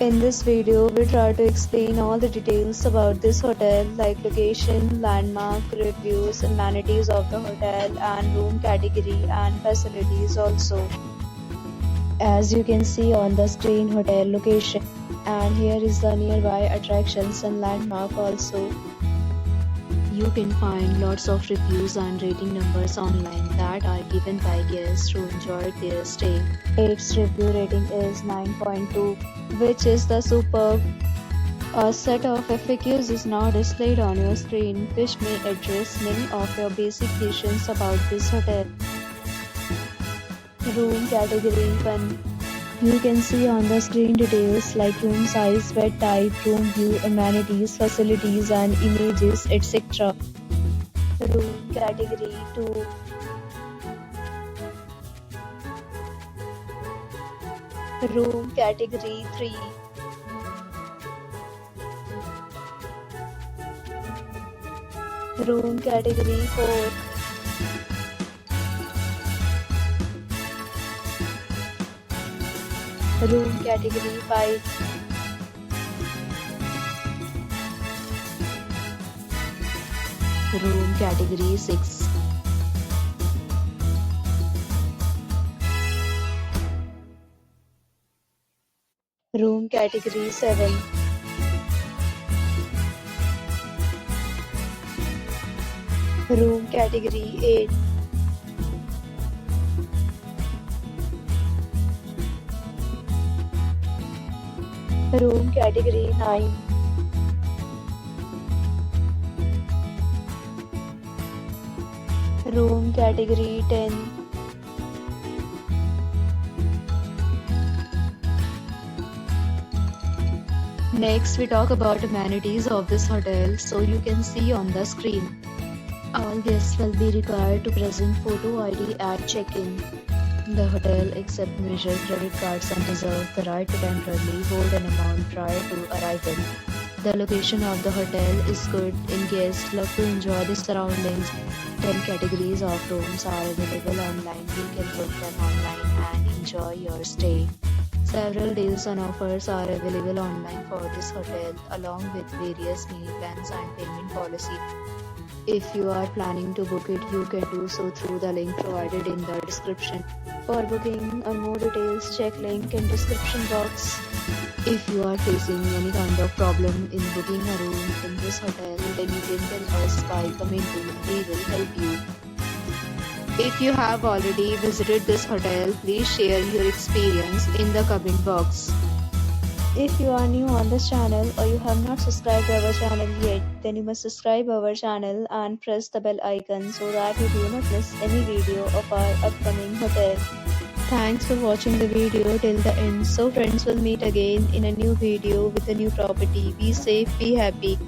In this video, we try to explain all the details about this hotel like location, landmark, reviews, amenities of the hotel and room category and facilities also. As you can see on the screen, hotel location, and here is the nearby attractions and landmark also. You can find lots of reviews and rating numbers online that are given by guests who enjoyed their stay. Its review rating is 9.2, which is the superb. A set of FAQs is now displayed on your screen, which may address many of your basic questions about this hotel. Room category 1. You can see on the screen details like room size, bed type, room view, amenities, facilities and images, etc. Room category 2. Room category 3. Room category 4. Room category 5. Room category 6. Room category 7. Room category 8. Room category 9. Room category 10. Next, we talk about amenities of this hotel, so you can see on the screen. All guests will be required to present photo ID at check-in. The hotel accepts major credit cards and reserves the right to temporarily hold an amount prior to arrival. The location of the hotel is good and guests love to enjoy the surroundings. 10 categories of rooms are available online. You can book them online and enjoy your stay. Several deals and offers are available online for this hotel, along with various meal plans and payment policy. If you are planning to book it, you can do so through the link provided in the description. For booking or more details, check link in description box. If you are facing any kind of problem in booking a room in this hotel, then you can tell us by commenting. We will help you. If you have already visited this hotel, please share your experience in the comment box. If you are new on this channel or you have not subscribed our channel yet, then you must subscribe our channel and press the bell icon so that you do not miss any video of our upcoming hotel. Thanks for watching the video till the end. So friends, will meet again in a new video with a new property. Be safe, be happy.